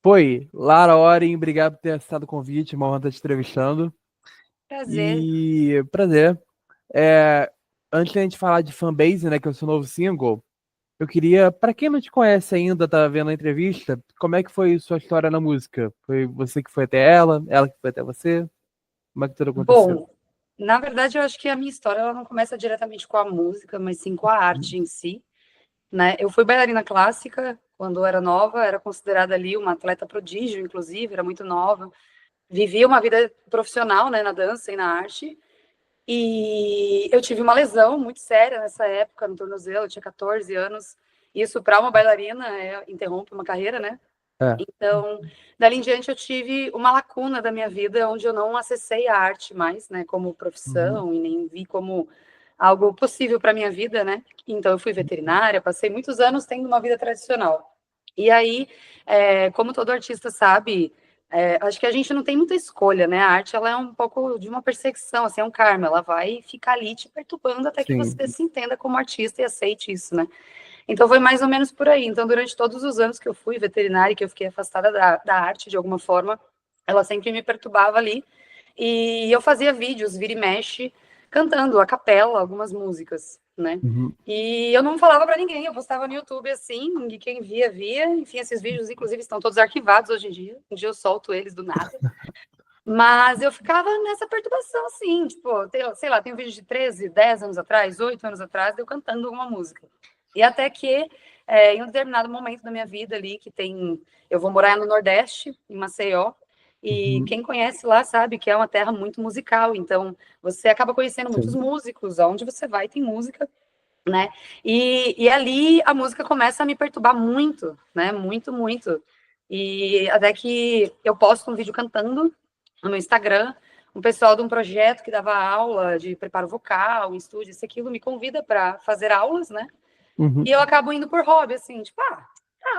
Foi, Lara Oren, obrigado por ter aceitado o convite, uma honra estar te entrevistando. Prazer. E prazer. É, Antes da gente falar de Fanbase, né, que é o seu novo single, eu queria, para quem não te conhece ainda, tá vendo a entrevista, como é que foi sua história na música? Foi você que foi até ela que foi até você? Como é que tudo aconteceu? Bom, na verdade, eu acho que a minha história ela não começa diretamente com a música, mas sim com a arte em si, né? Eu fui bailarina clássica quando eu era nova, era considerada ali uma atleta prodígio, inclusive, era muito nova. Vivia uma vida profissional, né, na dança e na arte. E eu tive uma lesão muito séria nessa época no tornozelo, eu tinha 14 anos. Isso para uma bailarina interrompe uma carreira, né? É. Então, dali em diante, eu tive uma lacuna da minha vida onde eu não acessei a arte mais, né, como Uhum. profissão e nem vi como algo possível para minha vida, né? Então, eu fui veterinária, passei muitos anos tendo uma vida tradicional. E aí, como todo artista sabe, acho que a gente não tem muita escolha, né? A arte, ela é um pouco de uma perseguição, assim, é um karma, ela vai ficar ali te perturbando até que Sim. você se entenda como artista e aceite isso, né? Então foi mais ou menos por aí. Então, durante todos os anos que eu fui veterinária, que eu fiquei afastada da arte de alguma forma, ela sempre me perturbava ali. E eu fazia vídeos, vira e mexe, cantando a capela algumas músicas, né? Uhum. E eu não falava para ninguém, eu postava no YouTube assim, e quem via, via. Enfim, esses vídeos, inclusive, estão todos arquivados hoje em dia. Um dia eu solto eles do nada. Mas eu ficava nessa perturbação, assim, tipo, sei lá, tem um vídeo de 13, 10 anos atrás, 8 anos atrás, eu cantando alguma música. E até que, em um determinado momento da minha vida ali, eu vou morar no Nordeste, em Maceió, e Uhum. quem conhece lá sabe que é uma terra muito musical, então você acaba conhecendo muitos Sim. músicos, aonde você vai tem música, né? E ali a música começa a me perturbar muito, né? Muito, muito. E até que eu posto um vídeo cantando no meu Instagram, um pessoal de um projeto que dava aula de preparo vocal, em estúdio, isso aquilo, me convida para fazer aulas, né? Uhum. E eu acabo indo por hobby, assim, tipo,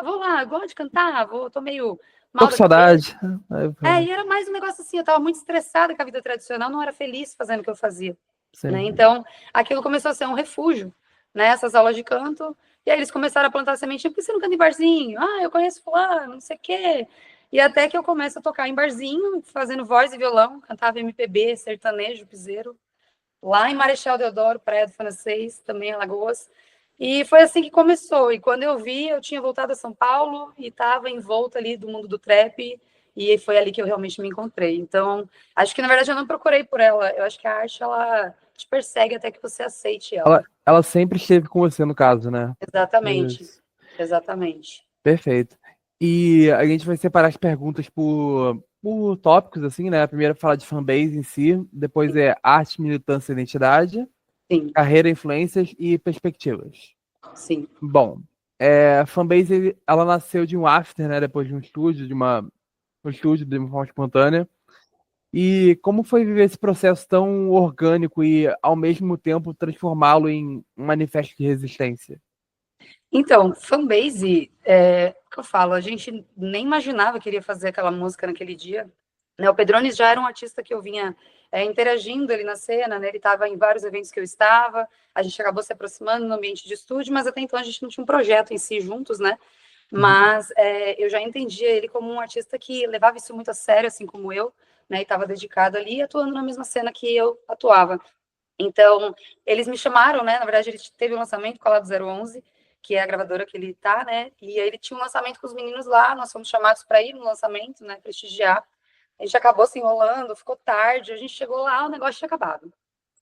vou lá, gosto de cantar, tô meio Tô mal com da cabeça. saudade. Aí, E era mais um negócio assim, eu tava muito estressada com a vida tradicional, não era feliz fazendo o que eu fazia, né? sim. Então, aquilo começou a ser um refúgio, né? Essas aulas de canto, e aí eles começaram a plantar sementinha, por que você não canta em barzinho? Eu conheço fulano, não sei o quê. E até que eu começo a tocar em barzinho, fazendo voz e violão, cantava MPB, sertanejo, piseiro, lá em Marechal Deodoro, Praia do Francês, também em Alagoas. E foi assim que começou. E quando eu vi, eu tinha voltado a São Paulo e estava em volta ali do mundo do trap. E foi ali que eu realmente me encontrei. Então, acho que na verdade eu não procurei por ela. Eu acho que a arte ela te persegue até que você aceite ela. Ela sempre esteve com você, no caso, né? Exatamente. Isso. Exatamente. Perfeito. E a gente vai separar as perguntas por tópicos, assim, né? Primeiro falar de fanbase em si, depois é arte, militância e identidade, Sim, carreira, influências e perspectivas. sim. Bom, a fanbase, ela nasceu de um after, né? Depois de um estúdio, um estúdio de uma forma espontânea. E como foi viver esse processo tão orgânico e, ao mesmo tempo, transformá-lo em um manifesto de resistência? Então, fanbase, o que eu falo, a gente nem imaginava que iria fazer aquela música naquele dia, né? O Pedrones já era um artista que eu vinha interagindo ali na cena, né? Ele estava em vários eventos que eu estava, a gente acabou se aproximando no ambiente de estúdio, mas até então a gente não tinha um projeto em si juntos, né? Uhum. Mas eu já entendia ele como um artista que levava isso muito a sério, assim como eu, né? E estava dedicado ali, atuando na mesma cena que eu atuava. Então, eles me chamaram, né? Na verdade, ele teve um lançamento com a Lado 011, que é a gravadora que ele tá, né? E aí ele tinha um lançamento com os meninos lá, nós fomos chamados para ir no lançamento, né? Prestigiar. A gente acabou se enrolando, ficou tarde, a gente chegou lá, o negócio tinha acabado.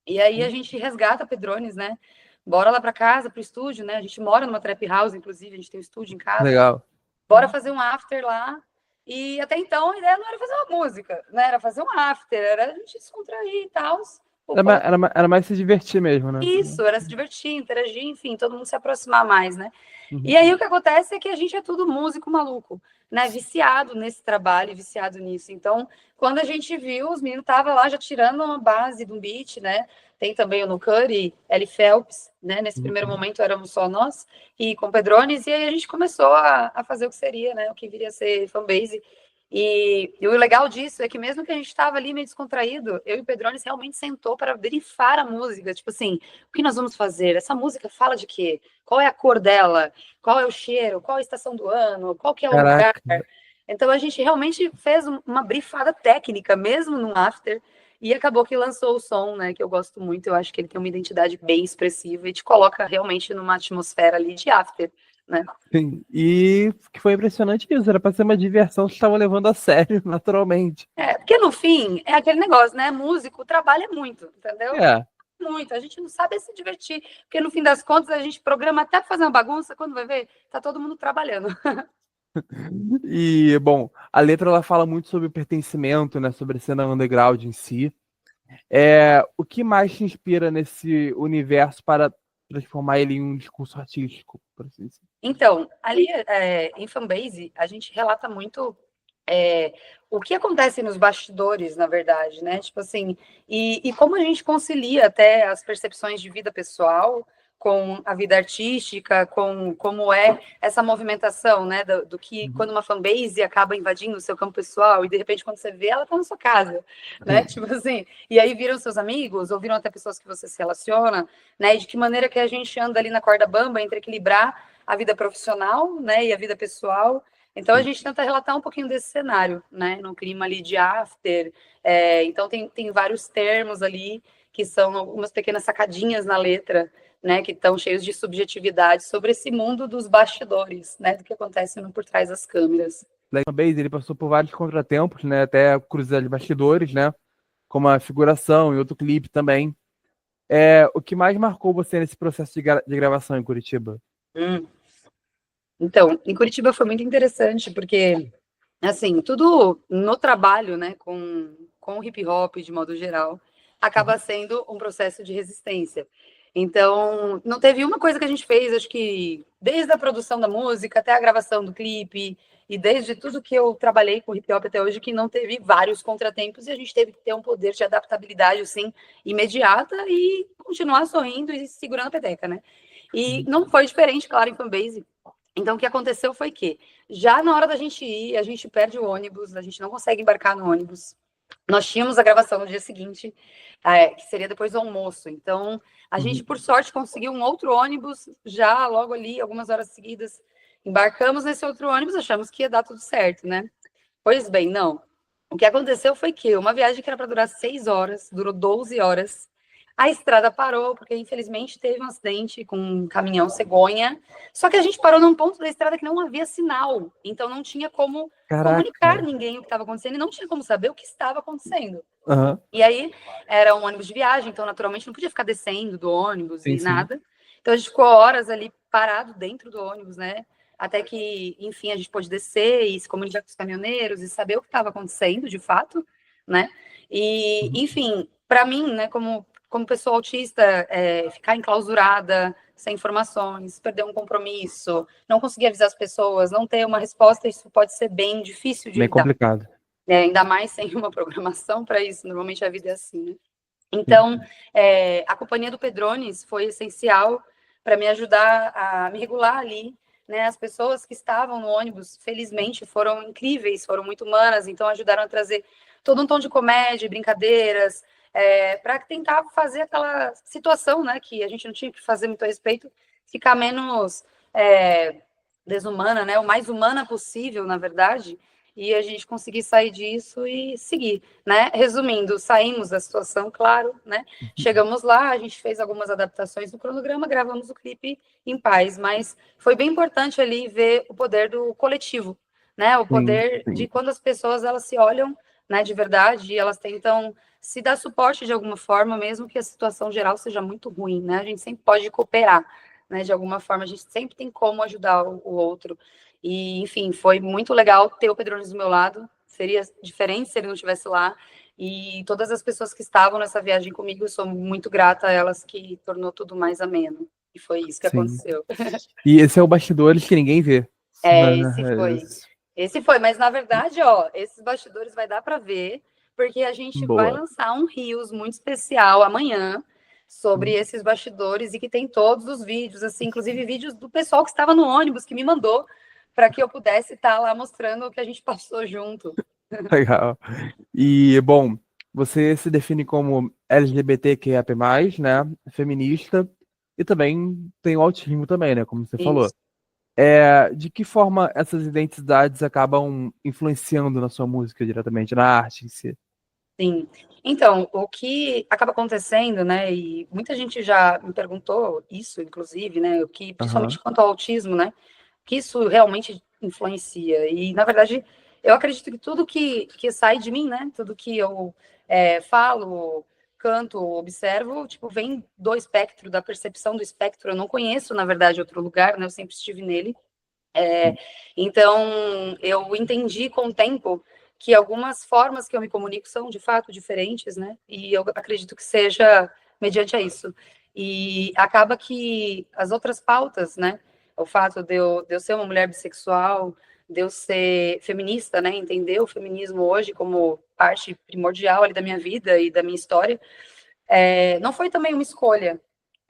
E aí a gente resgata Pedrones, né? Bora lá para casa, pro estúdio, né? A gente mora numa trap house, inclusive, a gente tem um estúdio em casa. Legal. Bora fazer um after lá. E até então a ideia não era fazer uma música, né? Era fazer um after, era a gente descontrair e tal. Pô, Era mais se divertir mesmo, né? isso, era se divertir, interagir, enfim, todo mundo se aproximar mais, né? Uhum. E aí o que acontece é que a gente é tudo músico maluco, né? Viciado nesse trabalho, viciado nisso. Então, quando a gente viu, os meninos estavam lá já tirando uma base de um beat, né? Tem também o Nucuri, Ellie Phelps, né? Nesse primeiro Uhum. momento éramos só nós, e com Pedrones, e aí a gente começou a fazer o que seria, né? O que viria a ser fanbase. E o legal disso é que mesmo que a gente estava ali meio descontraído, eu e o Pedrones realmente sentou para brifar a música. Tipo assim, o que nós vamos fazer? Essa música fala de quê? Qual é a cor dela? Qual é o cheiro? Qual é a estação do ano? Qual que é o lugar? Caraca. Então a gente realmente fez uma brifada técnica, mesmo no after, e acabou que lançou o som, né, que eu gosto muito. Eu acho que ele tem uma identidade bem expressiva e te coloca realmente numa atmosfera ali de after, né? Sim. E que foi impressionante isso, era para ser uma diversão que estavam levando a sério, naturalmente. Porque no fim é aquele negócio, né? Músico trabalha muito, entendeu? É. Muito. A gente não sabe se divertir, porque no fim das contas a gente programa até pra fazer uma bagunça, quando vai ver, tá todo mundo trabalhando. E, bom, a letra ela fala muito sobre o pertencimento, né, sobre a cena underground em si. O que mais te inspira nesse universo para transformar ele em um discurso artístico, por assim dizer? Então, ali em Fanbase, a gente relata muito o que acontece nos bastidores, na verdade, né? Tipo assim, e como a gente concilia até as percepções de vida pessoal com a vida artística, com como é essa movimentação, né? Do que quando uma fanbase acaba invadindo o seu campo pessoal e de repente quando você vê, ela tá na sua casa, né? Tipo assim, e aí viram seus amigos, ou viram até pessoas que você se relaciona, né? E de que maneira que a gente anda ali na corda bamba entre equilibrar a vida profissional, né? E a vida pessoal. Então a gente tenta relatar um pouquinho desse cenário, né? No clima ali de after. Então tem vários termos ali que são algumas pequenas sacadinhas na letra, né? Que estão cheios de subjetividade sobre esse mundo dos bastidores, né? Do que acontece no por trás das câmeras. Black Base, ele passou por vários contratempos, né, até cruzar de bastidores, né, como a figuração e outro clipe também. O que mais marcou você nesse processo de gravação em Curitiba? Então, em Curitiba foi muito interessante, porque, assim, tudo no trabalho, né, com o hip hop de modo geral, acaba sendo um processo de resistência. Então, não teve uma coisa que a gente fez, acho que desde a produção da música até a gravação do clipe, e desde tudo que eu trabalhei com hip hop até hoje, que não teve vários contratempos, e a gente teve que ter um poder de adaptabilidade, assim, imediata e continuar sorrindo e segurando a peteca, né? E não foi diferente, claro, em Fanbase. Então, o que aconteceu foi que, já na hora da gente ir, a gente perde o ônibus, a gente não consegue embarcar no ônibus. Nós tínhamos a gravação no dia seguinte, que seria depois do almoço. Então, a gente, por sorte, conseguiu um outro ônibus já logo ali, algumas horas seguidas. Embarcamos nesse outro ônibus, achamos que ia dar tudo certo, né? Pois bem, não. O que aconteceu foi que uma viagem que era para durar 6 horas, durou 12 horas. A estrada parou, porque infelizmente teve um acidente com um caminhão cegonha. Só que a gente parou num ponto da estrada que não havia sinal. Então não tinha como comunicar Caraca. ninguém o que estava acontecendo e não tinha como saber o que estava acontecendo. Aham. E aí era um ônibus de viagem, então naturalmente não podia ficar descendo do ônibus Sim, e sim. nada. Então a gente ficou horas ali parado dentro do ônibus, né? Até que, enfim, a gente pôde descer e se comunicar com os caminhoneiros e saber o que estava acontecendo de fato, né? E, enfim, para mim, né, como pessoa autista, ficar enclausurada, sem informações, perder um compromisso, não conseguir avisar as pessoas, não ter uma resposta, isso pode ser bem difícil de Bem lidar. complicado. Ainda mais sem uma programação para isso, normalmente a vida é assim, né? Sim. Então, a companhia do Pedrones foi essencial para me ajudar a me regular ali, né? As pessoas que estavam no ônibus, felizmente, foram incríveis, foram muito humanas, então ajudaram a trazer todo um tom de comédia, brincadeiras, para tentar fazer aquela situação, né, que a gente não tinha que fazer muito a respeito, ficar menos desumana, né? O mais humana possível, na verdade, e a gente conseguir sair disso e seguir, né? Resumindo, saímos da situação, claro, né? Chegamos lá, a gente fez algumas adaptações no cronograma, gravamos o clipe em paz, mas foi bem importante ali ver o poder do coletivo, né? O poder de quando as pessoas elas se olham, né, de verdade, e elas tentam se dar suporte de alguma forma, mesmo que a situação geral seja muito ruim, né? A gente sempre pode cooperar, né? De alguma forma, a gente sempre tem como ajudar o outro. E, enfim, foi muito legal ter o Pedrones do meu lado. Seria diferente se ele não estivesse lá. E todas as pessoas que estavam nessa viagem comigo, eu sou muito grata a elas, que tornou tudo mais ameno. E foi isso que Sim. aconteceu. E esse é o bastidores que ninguém vê. Esse foi. Esse foi, mas na verdade, ó, esses bastidores vai dar para ver, porque a gente vai Boa. lançar um Reels muito especial amanhã sobre esses bastidores e que tem todos os vídeos, assim, inclusive vídeos do pessoal que estava no ônibus que me mandou para que eu pudesse estar lá mostrando o que a gente passou junto. Legal. E, bom, você se define como LGBTQIA+, né? Feminista. E também tem o autismo também, né? Como você falou. Isso. De que forma essas identidades acabam influenciando na sua música diretamente, na arte em si? Sim. Então, o que acaba acontecendo, né, e muita gente já me perguntou isso, inclusive, né, o que, principalmente Aham. quanto ao autismo, né, que isso realmente influencia. E, na verdade, eu acredito que tudo que sai de mim, né, tudo que eu falo, canto, observo, tipo, vem do espectro, da percepção do espectro. Eu não conheço, na verdade, outro lugar, né, eu sempre estive nele. Então, eu entendi com o tempo que algumas formas que eu me comunico são, de fato, diferentes, né? E eu acredito que seja mediante a isso. E acaba que as outras pautas, né? O fato de eu ser uma mulher bissexual, de eu ser feminista, né? Entender o feminismo hoje como parte primordial ali da minha vida e da minha história, não foi também uma escolha,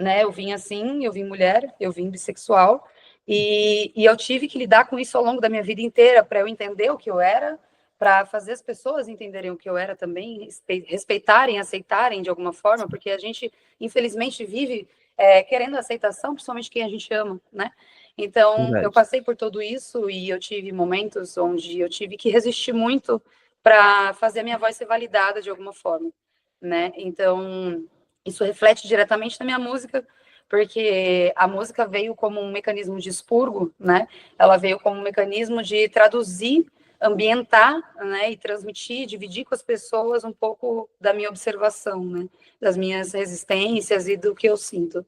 né? Eu vim assim, eu vim mulher, eu vim bissexual, e eu tive que lidar com isso ao longo da minha vida inteira para eu entender o que eu era, para fazer as pessoas entenderem o que eu era também, respeitarem, aceitarem de alguma forma, porque a gente, infelizmente, vive querendo aceitação, principalmente quem a gente ama, né? Então, eu Verdade. passei por tudo isso e eu tive momentos onde eu tive que resistir muito para fazer a minha voz ser validada de alguma forma, né? Então, isso reflete diretamente na minha música, porque a música veio como um mecanismo de expurgo, né? Ela veio como um mecanismo de traduzir, ambientar, né? E transmitir, dividir com as pessoas um pouco da minha observação, né? Das minhas resistências e do que eu sinto.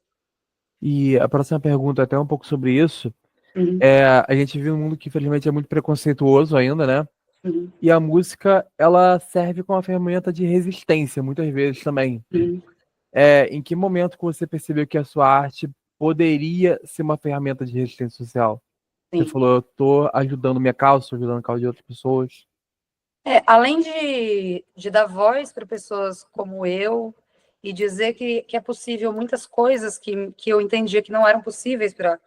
E a próxima pergunta é até um pouco sobre isso. Uhum, A gente vive um mundo que, infelizmente, é muito preconceituoso ainda, né? uhum, E a música, ela serve como uma ferramenta de resistência, muitas vezes também. uhum. Em que momento que você percebeu que a sua arte poderia ser uma ferramenta de resistência social? Você Sim. falou, eu tô ajudando minha causa, tô ajudando a causa de outras pessoas. Além de dar voz para pessoas como eu e dizer que é possível muitas coisas que eu entendia que não eram possíveis para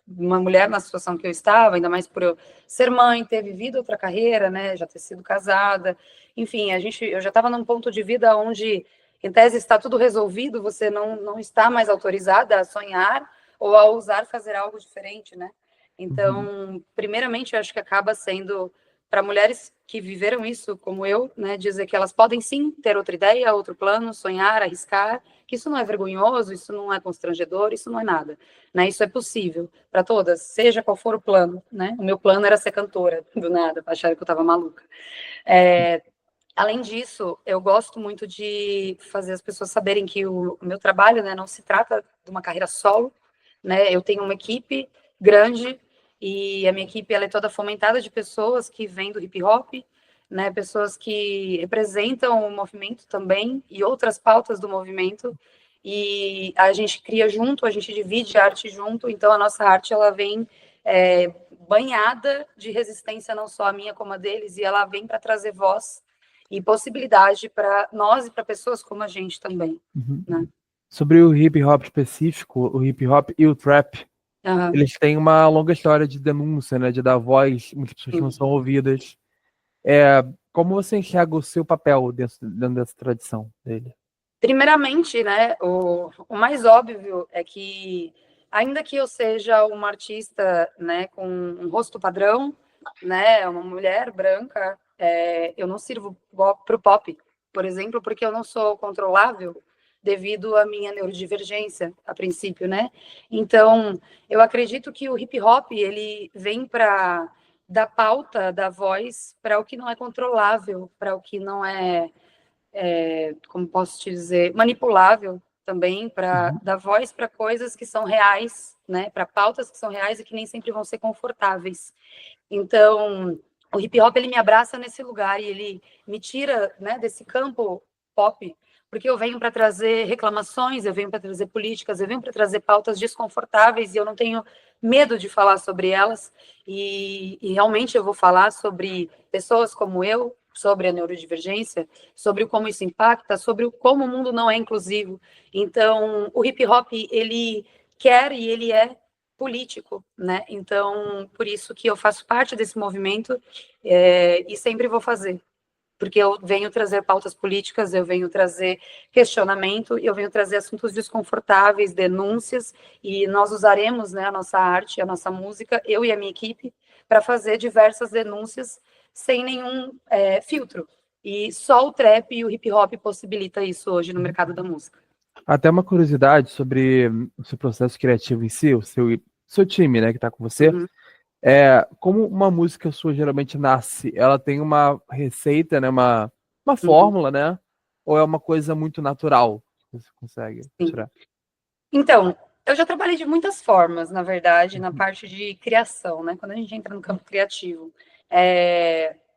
uma mulher na situação que eu estava, ainda mais por eu ser mãe, ter vivido outra carreira, né, já ter sido casada, enfim, eu já estava num ponto de vida onde, em tese, está tudo resolvido, você não está mais autorizada a sonhar ou a ousar fazer algo diferente, né? Uhum. Então, primeiramente, eu acho que acaba sendo para mulheres que viveram isso, como eu, né, dizer que elas podem sim ter outra ideia, outro plano, sonhar, arriscar, que isso não é vergonhoso, isso não é constrangedor, isso não é nada, né? Isso é possível para todas, seja qual for o plano, né? O meu plano era ser cantora, do nada, acharam que eu estava maluca. Além disso, eu gosto muito de fazer as pessoas saberem que o meu trabalho, né, não se trata de uma carreira solo, né? Eu tenho uma equipe grande e a minha equipe ela é toda fomentada de pessoas que vêm do hip hop, né? Pessoas que representam o movimento também e outras pautas do movimento. E a gente cria junto, a gente divide a arte junto. Então a nossa arte ela vem banhada de resistência não só a minha como a deles e ela vem para trazer voz e possibilidade para nós e para pessoas como a gente também, Uhum. né? Sobre o hip hop específico, o hip hop e o trap, Uhum. eles têm uma longa história de denúncia, né? De dar voz, muitas pessoas não são ouvidas. Como você enxerga o seu papel dentro dessa tradição dele? Primeiramente, né, o mais óbvio é que, ainda que eu seja uma artista, né, com um rosto padrão, né, uma mulher branca, eu não sirvo para o pop, por exemplo, porque eu não sou controlável devido à minha neurodivergência, a princípio, né? Então, eu acredito que o hip hop ele vem para dar pauta, dar voz para o que não é controlável, para o que não é como posso te dizer, manipulável também, para Uhum. dar voz para coisas que são reais, né? Para pautas que são reais e que nem sempre vão ser confortáveis. Então, o hip hop ele me abraça nesse lugar e ele me tira, né, desse campo pop, porque eu venho para trazer reclamações, eu venho para trazer políticas, eu venho para trazer pautas desconfortáveis e eu não tenho medo de falar sobre elas. E realmente eu vou falar sobre pessoas como eu, sobre a neurodivergência, sobre como isso impacta, sobre como o mundo não é inclusivo. Então, o hip hop ele quer e ele é político, né? Então, por isso que eu faço parte desse movimento e sempre vou fazer. porque eu venho trazer pautas políticas, eu venho trazer questionamento, eu venho trazer assuntos desconfortáveis, denúncias, e nós usaremos, né, a nossa arte, a nossa música, eu e a minha equipe, para fazer diversas denúncias sem nenhum filtro. E só o trap e o hip hop possibilita isso hoje no mercado da música. Até uma curiosidade sobre o seu processo criativo em si, o seu time, né, que tá com você. Uhum. Como uma música sua geralmente nasce, ela tem uma receita, né, uma fórmula, né? Ou é uma coisa muito natural que você consegue tirar? Então, eu já trabalhei de muitas formas, na verdade, na parte de criação, né? Quando a gente entra no campo criativo,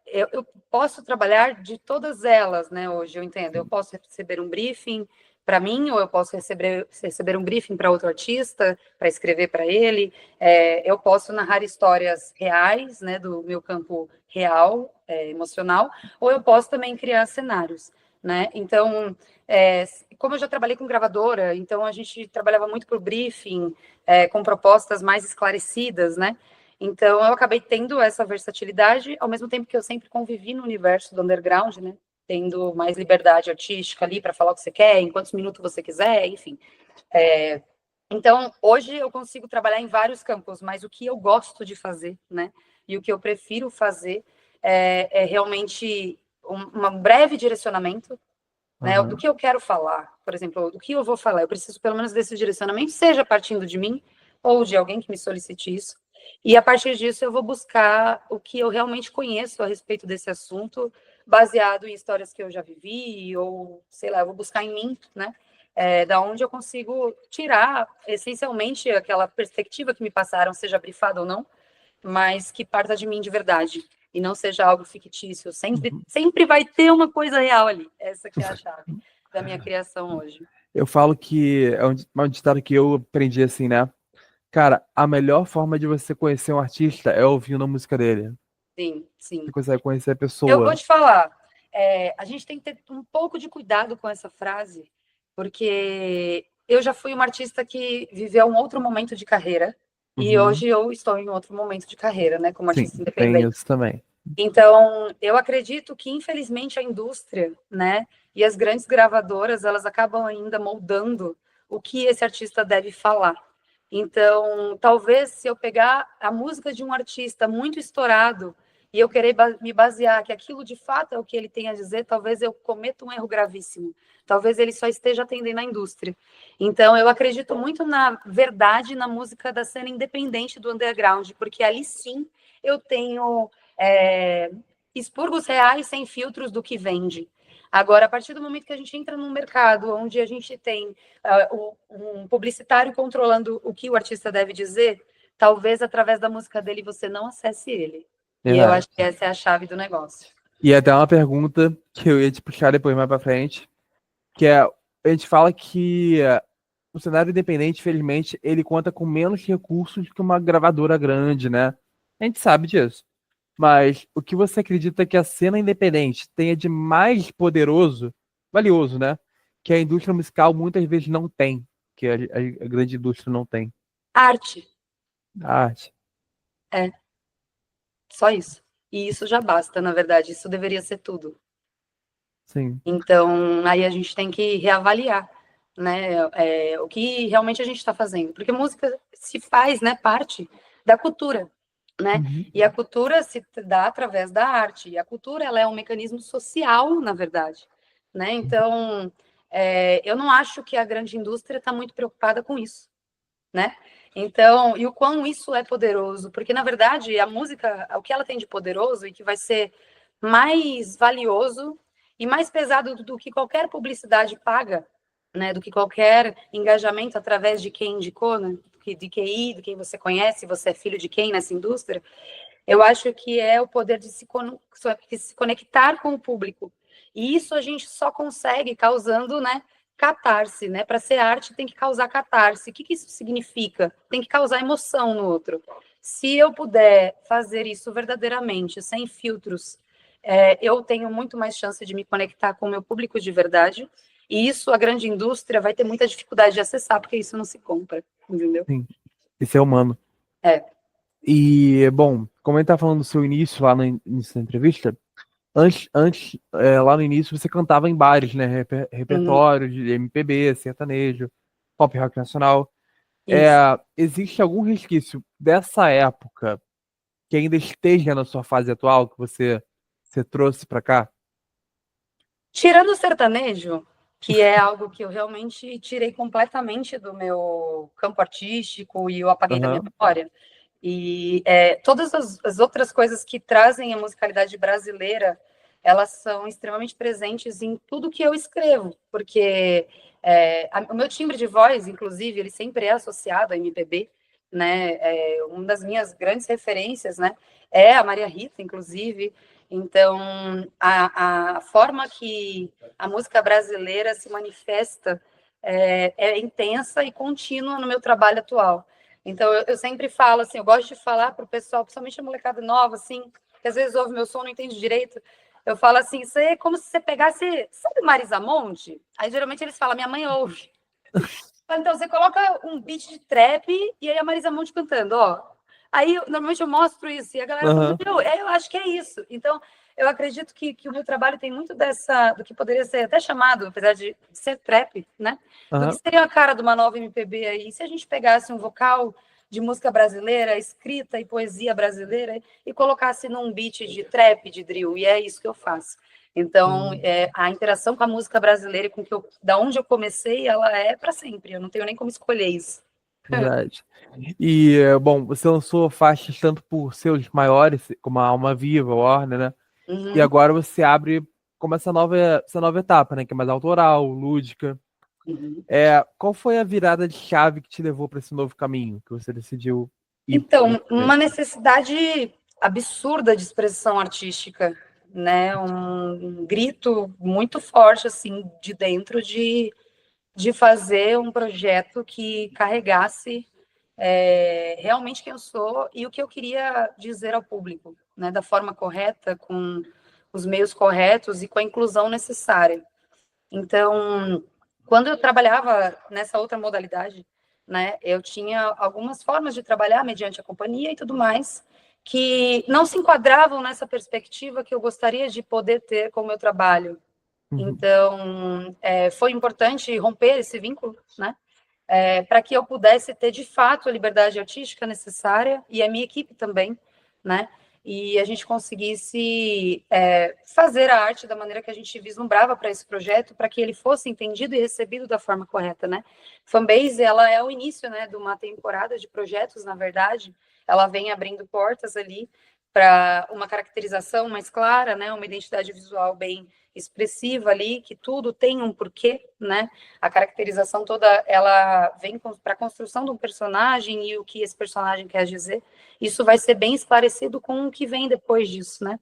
eu posso trabalhar de todas elas, né? Hoje eu entendo. Eu posso receber um briefing para mim, ou eu posso receber um briefing para outro artista, para escrever para ele. Eu posso narrar histórias reais, né? Do meu campo real, emocional, ou eu posso também criar cenários, né? Então, como eu já trabalhei com gravadora, então a gente trabalhava muito por briefing, com propostas mais esclarecidas, né? Então eu acabei tendo essa versatilidade, ao mesmo tempo que eu sempre convivi no universo do underground, né? Tendo mais liberdade artística ali para falar o que você quer, em quantos minutos você quiser, enfim. Então, hoje eu consigo trabalhar em vários campos, mas o que eu gosto de fazer, né? E o que eu prefiro fazer é realmente um breve direcionamento, né, do que eu quero falar, por exemplo, do que eu vou falar, eu preciso pelo menos desse direcionamento, seja partindo de mim ou de alguém que me solicite isso, e a partir disso eu vou buscar o que eu realmente conheço a respeito desse assunto, baseado em histórias que eu já vivi, ou, sei lá, eu vou buscar em mim, né, da onde eu consigo tirar, essencialmente, aquela perspectiva que me passaram, seja brifada ou não, mas que parta de mim de verdade e não seja algo fictício. Sempre vai ter uma coisa real ali. Essa que é a chave da minha criação hoje. Eu falo que é um ditado que eu aprendi assim, né? Cara, a melhor forma de você conhecer um artista é ouvindo a música dele. Sim, Você sim. consegue conhecer a Eu vou pessoa. te falar, a gente tem que ter um pouco de cuidado com essa frase, porque eu já fui uma artista que viveu um outro momento de carreira, e Uhum. hoje eu estou em outro momento de carreira, né, como Sim, artista tem independente. isso também. Então, eu acredito que, infelizmente, a indústria, né, e as grandes gravadoras, elas acabam ainda moldando o que esse artista deve falar. Então, talvez se eu pegar a música de um artista muito estourado e eu querer me basear que aquilo de fato é o que ele tem a dizer, talvez eu cometa um erro gravíssimo. Talvez ele só esteja atendendo a indústria. Então, eu acredito muito na verdade na música da cena independente do underground, porque ali sim eu tenho expurgos reais sem filtros do que vende. Agora, a partir do momento que a gente entra num mercado onde a gente tem um publicitário controlando o que o artista deve dizer, talvez através da música dele você não acesse ele. E eu Verdade. acho que essa é a chave do negócio. E até uma pergunta que eu ia te puxar depois mais pra frente, que é, a gente fala que o cenário independente, infelizmente, ele conta com menos recursos que uma gravadora grande, né? A gente sabe disso. Mas o que você acredita que a cena independente tenha de mais poderoso, valioso, né? Que a indústria musical muitas vezes não tem, que a grande indústria não tem. Arte, A arte. só isso. E isso já basta, na verdade, isso deveria ser tudo. Sim. Então, aí a gente tem que reavaliar, né, o que realmente a gente está fazendo, porque música se faz, né, parte da cultura, né, Uhum. e a cultura se dá através da arte, e a cultura, ela é um mecanismo social, na verdade, né, então, eu não acho que a grande indústria está muito preocupada com isso, né, então, e o quão isso é poderoso, porque, na verdade, a música, o que ela tem de poderoso e que vai ser mais valioso e mais pesado do que qualquer publicidade paga, né, do que qualquer engajamento através de quem indicou, né, de QI, de quem você conhece, você é filho de quem nessa indústria, eu acho que é o poder de se conectar com o público. E isso a gente só consegue causando, né, catarse, né? Para ser arte tem que causar catarse. O que isso significa? Tem que causar emoção no outro. Se eu puder fazer isso verdadeiramente, sem filtros, eu tenho muito mais chance de me conectar com o meu público de verdade. E isso a grande indústria vai ter muita dificuldade de acessar, porque isso não se compra, entendeu? Sim. Esse é humano. É. E, bom, como a gente tá falando do seu início lá no início da entrevista, Lá no início, você cantava em bares, né? Uhum, Repertório de MPB, sertanejo, pop rock nacional. É, isso. existe algum resquício dessa época que ainda esteja na sua fase atual, que você trouxe pra cá? Tirando o sertanejo, que é algo que eu realmente tirei completamente do meu campo artístico e eu apaguei da minha Aham, memória. E todas as outras coisas que trazem a musicalidade brasileira, elas são extremamente presentes em tudo que eu escrevo, porque o meu timbre de voz, inclusive, ele sempre é associado à MPB, né? Uma das minhas grandes referências, né, é a Maria Rita, inclusive. Então, a forma que a música brasileira se manifesta é intensa e contínua no meu trabalho atual. Então, eu sempre falo assim, eu gosto de falar para o pessoal, principalmente a molecada nova, assim, que às vezes ouve meu som, não entende direito. Eu falo assim, isso é como se você pegasse, sabe Marisa Monte? Aí geralmente eles falam, minha mãe ouve. Então, você coloca um beat de trap e aí a Marisa Monte cantando, ó. Aí, normalmente eu mostro isso e a galera fala, aham, meu, eu acho que é isso. Então, eu acredito que o meu trabalho tem muito do que poderia ser até chamado, apesar de ser trap, né? Do que aham. seria a cara de uma nova MPB aí. Se a gente pegasse um vocal de música brasileira, escrita e poesia brasileira, e colocasse num beat de trap, de drill, e é isso que eu faço. Então, Hum, a interação com a música brasileira e com que da onde eu comecei, ela é para sempre. Eu não tenho nem como escolher isso. verdade. E, bom, você lançou faixas tanto por seus maiores, como a Alma Viva, Warner, né? E Uhum, agora você abre como essa nova etapa, né? Que é mais autoral, lúdica. uhum. Qual foi a virada de chave que te levou para esse novo caminho que você decidiu ir por Então, esse uma caminho? necessidade absurda de expressão artística, né? Um grito muito forte, assim, de dentro de fazer um projeto que carregasse realmente quem eu sou e o que eu queria dizer ao público, né? Da forma correta, com os meios corretos e com a inclusão necessária. Então, quando eu trabalhava nessa outra modalidade, né, eu tinha algumas formas de trabalhar mediante a companhia e tudo mais, que não se enquadravam nessa perspectiva que eu gostaria de poder ter com o meu trabalho. Uhum. Então, foi importante romper esse vínculo, né, para que eu pudesse ter de fato a liberdade artística necessária e a minha equipe também, né? E a gente conseguisse fazer a arte da maneira que a gente vislumbrava para esse projeto, para que ele fosse entendido e recebido da forma correta, né? Fanbase, ela é o início, né, de uma temporada de projetos, na verdade, ela vem abrindo portas ali para uma caracterização mais clara, né, uma identidade visual bem expressiva ali, que tudo tem um porquê, né? A caracterização toda ela vem para a construção de um personagem e o que esse personagem quer dizer. Isso vai ser bem esclarecido com o que vem depois disso, né?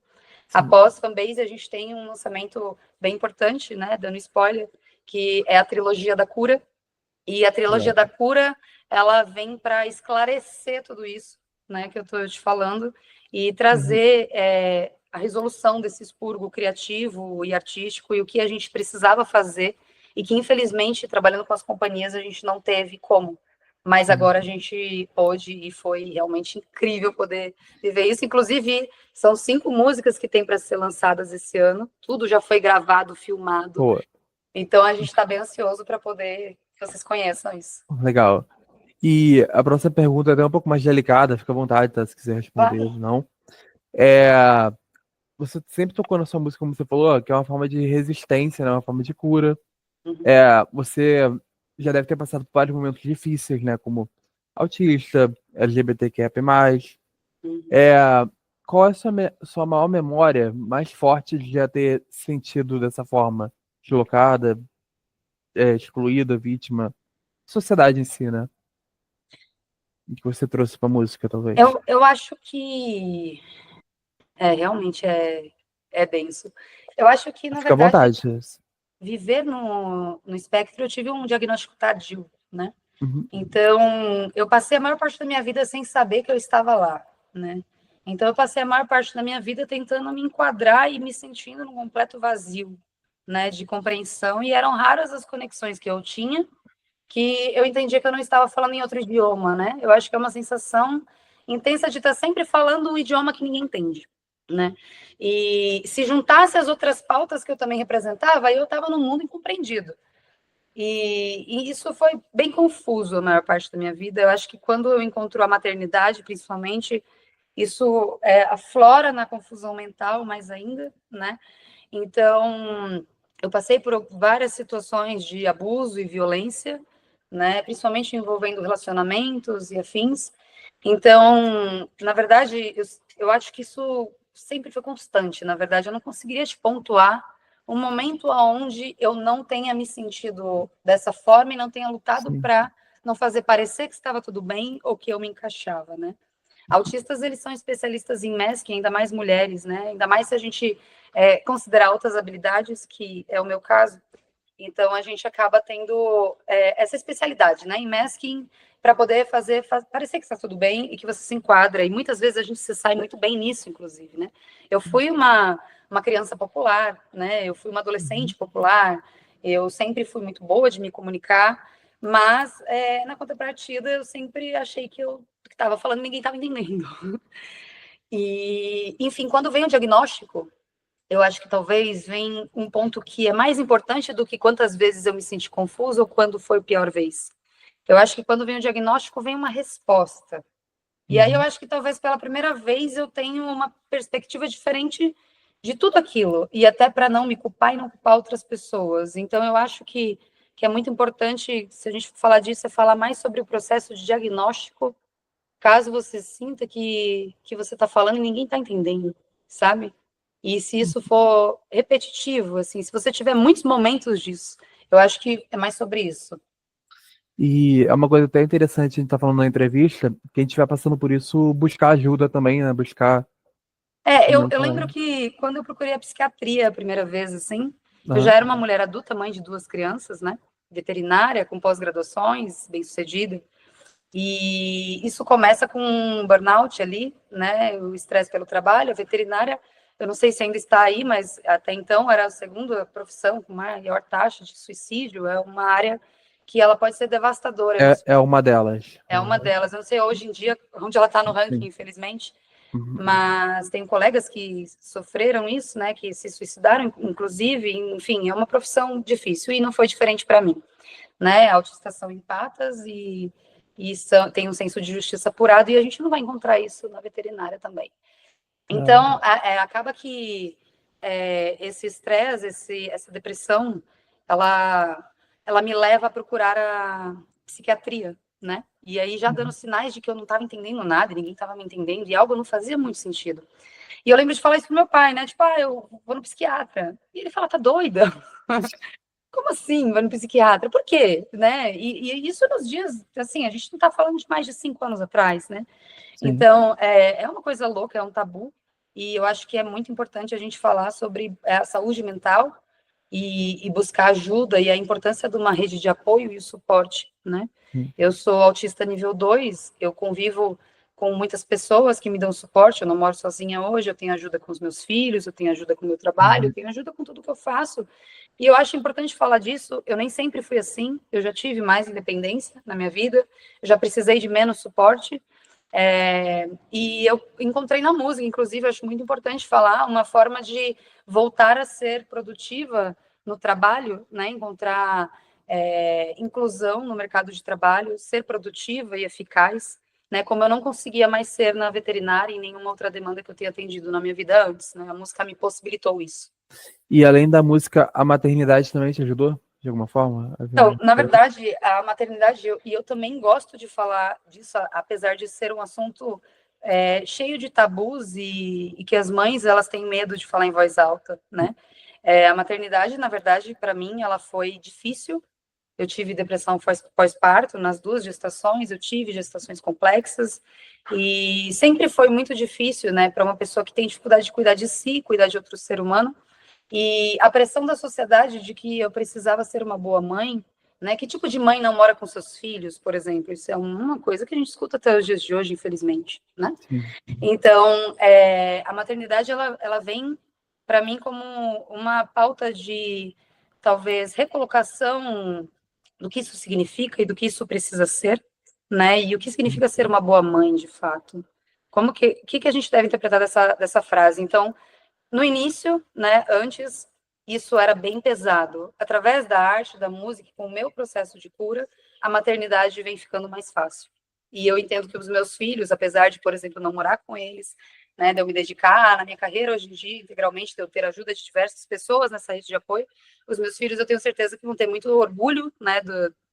Sim. Após Fanbase, a gente tem um lançamento bem importante, né? Dando spoiler, que é a trilogia da cura. E a trilogia Legal. da cura, ela vem para esclarecer tudo isso, né? Que eu estou te falando e Uhum. trazer a resolução desse expurgo criativo e artístico e o que a gente precisava fazer e que, infelizmente, trabalhando com as companhias, a gente não teve como. Mas Uhum. agora a gente pôde e foi realmente incrível poder viver isso. Inclusive, são 5 músicas que tem para ser lançadas esse ano. Tudo já foi gravado, filmado. Pô, Então, a gente está bem ansioso para poder que vocês conheçam isso. legal. E a próxima pergunta é até um pouco mais delicada, fica à vontade, tá? Se quiser responder Claro. ou não. É, você sempre tocou na sua música, como você falou, que é uma forma de resistência, né? Uma forma de cura. Uhum, Você já deve ter passado por vários momentos difíceis, né? Como autista, LGBTQIA+. uhum. É, qual é a sua maior memória mais forte de já ter se sentido dessa forma? Deslocada, excluída, vítima? Sociedade em si, né? Que você trouxe pra música, talvez. Eu acho que realmente é denso. Eu acho que, na Fica à verdade, vontade. viver no espectro, eu tive um diagnóstico tardio, né? Uhum. Então, eu passei a maior parte da minha vida sem saber que eu estava lá, né? Então, eu passei a maior parte da minha vida tentando me enquadrar e me sentindo num completo vazio, né, de compreensão, e eram raras as conexões que eu tinha que eu entendia que eu não estava falando em outro idioma, né? Eu acho que é uma sensação intensa de estar sempre falando um idioma que ninguém entende. né? E se juntasse as outras pautas que eu também representava, aí eu estava num mundo incompreendido. E isso foi bem confuso a maior parte da minha vida. Eu acho que quando eu encontro a maternidade, principalmente, isso aflora na confusão mental mais ainda, né? Então, eu passei por várias situações de abuso e violência, né? Principalmente envolvendo relacionamentos e afins. Então, na verdade, eu acho que isso sempre foi constante. Na verdade, eu não conseguiria te pontuar um momento onde eu não tenha me sentido dessa forma e não tenha lutado Sim. para não fazer parecer que estava tudo bem ou que eu me encaixava, né? Autistas, eles são especialistas em masking, ainda mais mulheres, né? Ainda mais se a gente considerar outras habilidades, que é o meu caso. Então, a gente acaba tendo essa especialidade, né? Em masking, para poder fazer parecer que está tudo bem e que você se enquadra. E muitas vezes a gente se sai muito bem nisso, inclusive, né? Eu fui uma criança popular, né? Eu fui uma adolescente popular. Eu sempre fui muito boa de me comunicar, mas na contrapartida eu sempre achei que eu estava falando e ninguém estava entendendo. E, enfim, quando vem o diagnóstico, eu acho que talvez vem um ponto que é mais importante do que quantas vezes eu me senti confusa ou quando foi a pior vez. Eu acho que quando vem o diagnóstico, vem uma resposta. E aí eu Uhum. acho que talvez pela primeira vez eu tenho uma perspectiva diferente de tudo aquilo, e até para não me culpar e não culpar outras pessoas. Então eu acho que é muito importante, se a gente for falar disso, é falar mais sobre o processo de diagnóstico, caso você sinta que você está falando e ninguém está entendendo, sabe? E se isso for repetitivo, assim, se você tiver muitos momentos disso, eu acho que é mais sobre isso. E é uma coisa até interessante, a gente tá falando na entrevista, que a gente vai passando por isso, buscar ajuda também, né? Buscar Eu mental. lembro que quando eu procurei a psiquiatria a primeira vez, assim, eu Aham. já era uma mulher adulta, mãe de 2 crianças, né? Veterinária, com pós-graduações, bem-sucedida. E isso começa com um burnout ali, né? O estresse pelo trabalho. A veterinária, eu não sei se ainda está aí, mas até então era a segunda profissão com maior taxa de suicídio. É uma área que ela pode ser devastadora É, nesse é ponto. uma delas. É uma delas. Eu não sei hoje em dia onde ela está no ranking, Sim. infelizmente, Uhum. mas tem colegas que sofreram isso, né? Que se suicidaram, inclusive. Enfim, é uma profissão difícil e não foi diferente para mim, né? Autistas são empatas e tem um senso de justiça apurado, e a gente não vai encontrar isso na veterinária também. É. Então, acaba que esse estresse, essa depressão, ela me leva a procurar a psiquiatria, né? E aí já dando Uhum. sinais de que eu não estava entendendo nada, ninguém estava me entendendo, e algo não fazia muito sentido. E eu lembro de falar isso pro meu pai, né? Tipo, eu vou no psiquiatra. E ele fala, tá doida? Como assim vai no psiquiatra? Por quê? Né? E isso nos dias, assim, a gente não está falando de mais de 5 anos atrás, né? Sim. Então, é uma coisa louca, é um tabu, e eu acho que é muito importante a gente falar sobre a saúde mental e buscar ajuda e a importância de uma rede de apoio e o suporte, né? Sim. Eu sou autista nível 2. Eu convivo com muitas pessoas que me dão suporte, eu não moro sozinha hoje, eu tenho ajuda com os meus filhos, eu tenho ajuda com o meu trabalho, eu Uhum. tenho ajuda com tudo que eu faço, e eu acho importante falar disso. Eu nem sempre fui assim, eu já tive mais independência na minha vida, eu já precisei de menos suporte, e eu encontrei na música, inclusive, acho muito importante falar, uma forma de voltar a ser produtiva no trabalho, né? Encontrar inclusão no mercado de trabalho, ser produtiva e eficaz, né? Como eu não conseguia mais ser na veterinária e nenhuma outra demanda que eu tenha atendido na minha vida antes, né? A música me possibilitou isso. E além da música, a maternidade também te ajudou, de alguma forma? A ver Então, uma na coisa? verdade, a maternidade, e eu também gosto de falar disso, apesar de ser um assunto cheio de tabus e que as mães elas têm medo de falar em voz alta, né? A maternidade, na verdade, para mim, ela foi difícil. Eu tive depressão pós-parto nas 2 gestações, eu tive gestações complexas, e sempre foi muito difícil, né, para uma pessoa que tem dificuldade de cuidar de si, cuidar de outro ser humano. E a pressão da sociedade de que eu precisava ser uma boa mãe, né? Que tipo de mãe não mora com seus filhos, por exemplo? Isso é uma coisa que a gente escuta até os dias de hoje, infelizmente, né? Sim. Então, a maternidade, ela vem para mim como uma pauta de, talvez, recolocação do que isso significa e do que isso precisa ser, né? E o que significa ser uma boa mãe, de fato. Como que a gente deve interpretar dessa frase? Então, no início, né, antes, isso era bem pesado. Através da arte, da música, com o meu processo de cura, a maternidade vem ficando mais fácil. E eu entendo que os meus filhos, apesar de, por exemplo, não morar com eles, né, de eu me dedicar na minha carreira hoje em dia, integralmente, de eu ter ajuda de diversas pessoas nessa rede de apoio, os meus filhos eu tenho certeza que vão ter muito orgulho, né,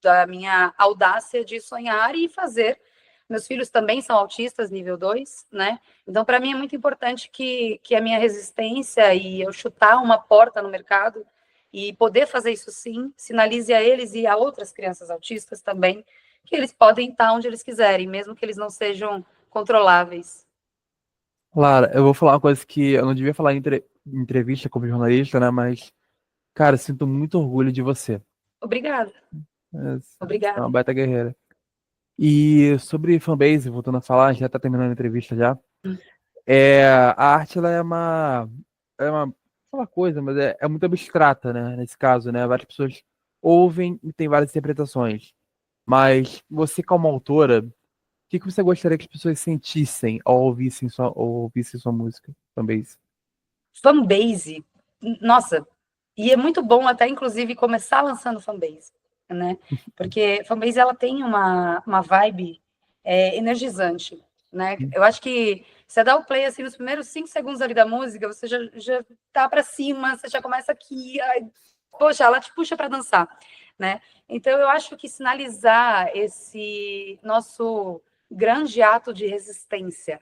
da minha audácia de sonhar e fazer. Meus filhos também são autistas nível 2, né? Então, para mim é muito importante que a minha resistência e eu chutar uma porta no mercado e poder fazer isso sim, sinalize a eles e a outras crianças autistas também que eles podem estar onde eles quiserem, mesmo que eles não sejam controláveis. Lara, eu vou falar uma coisa que eu não devia falar em entrevista como jornalista, né? Mas, cara, eu sinto muito orgulho de você. Obrigada, Você é uma obrigada. baita guerreira. E sobre fanbase, voltando a falar, já tá terminando a entrevista já. A arte, ela é uma coisa, mas é muito abstrata, né? Nesse caso, né? Várias pessoas ouvem e tem várias interpretações. Mas você, como autora, o que você gostaria que as pessoas sentissem ao ouvissem sua música, fanbase? Fanbase, nossa, e é muito bom até, inclusive, começar lançando fanbase, né? Porque fanbase, ela tem uma vibe energizante, né? Eu acho que você dá o play, assim, nos primeiros 5 segundos ali da música, você já tá para cima, você já começa aqui, ai, poxa, ela te puxa para dançar, né? Então, eu acho que sinalizar esse nosso grande ato de resistência,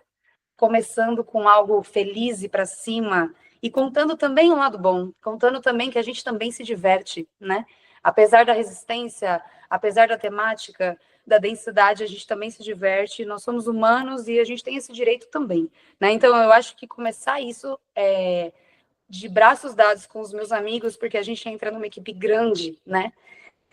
começando com algo feliz e para cima, e contando também um lado bom, contando também que a gente também se diverte, né? Apesar da resistência, apesar da temática, da densidade, a gente também se diverte, nós somos humanos e a gente tem esse direito também, né? Então, eu acho que começar isso de braços dados com os meus amigos, porque a gente entra numa equipe grande, né?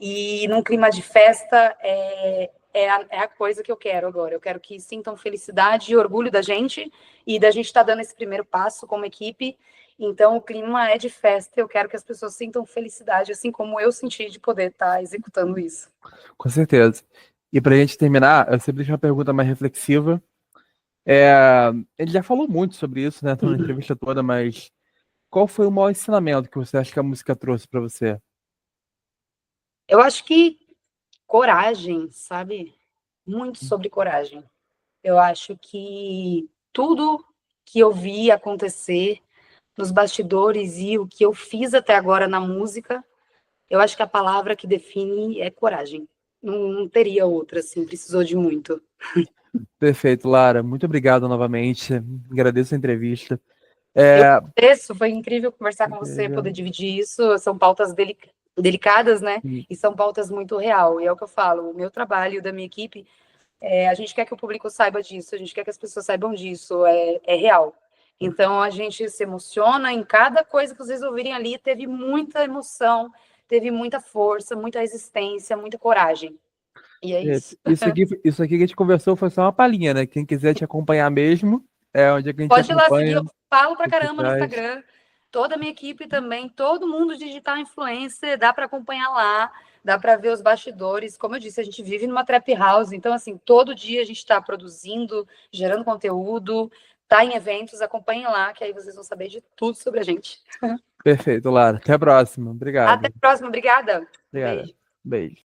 E num clima de festa é a coisa que eu quero agora. Eu quero que sintam felicidade e orgulho da gente e da gente estar dando esse primeiro passo como equipe. Então, o clima é de festa. Eu quero que as pessoas sintam felicidade, assim como eu senti de poder estar executando isso. Com certeza. E pra gente terminar, eu sempre deixo uma pergunta mais reflexiva. É, ele já falou muito sobre isso, né, na entrevista toda, mas qual foi o maior ensinamento que você acha que a música trouxe pra você? Eu acho que coragem, sabe? Muito sobre coragem. Eu acho que tudo que eu vi acontecer nos bastidores e o que eu fiz até agora na música, eu acho que a palavra que define é coragem. Não teria outra, assim, precisou de muito. Perfeito, Lara. Muito obrigado novamente. Agradeço a entrevista. Eu É, agradeço, foi incrível conversar com você, poder dividir isso. São pautas delicadas, né? E são pautas muito real. E é o que eu falo, o meu trabalho, o da minha equipe, a gente quer que o público saiba disso, a gente quer que as pessoas saibam disso, é real. Então, a gente se emociona em cada coisa que vocês ouvirem ali, teve muita emoção, teve muita força, muita resistência, muita coragem. E é isso. isso aqui que a gente conversou foi só uma palhinha, né? Quem quiser te acompanhar mesmo, onde é que a gente Pode ir lá seguir, acompanha, eu falo pra redes caramba no sociais. Instagram. Toda a minha equipe também, todo mundo digital influencer, dá para acompanhar lá, dá para ver os bastidores. Como eu disse, a gente vive numa trap house, então assim, todo dia a gente está produzindo, gerando conteúdo, tá em eventos, acompanhem lá, que aí vocês vão saber de tudo sobre a gente. Perfeito, Lara. Até a próxima. Até Obrigado. a próxima, obrigada. Um Obrigado. beijo. Beijo.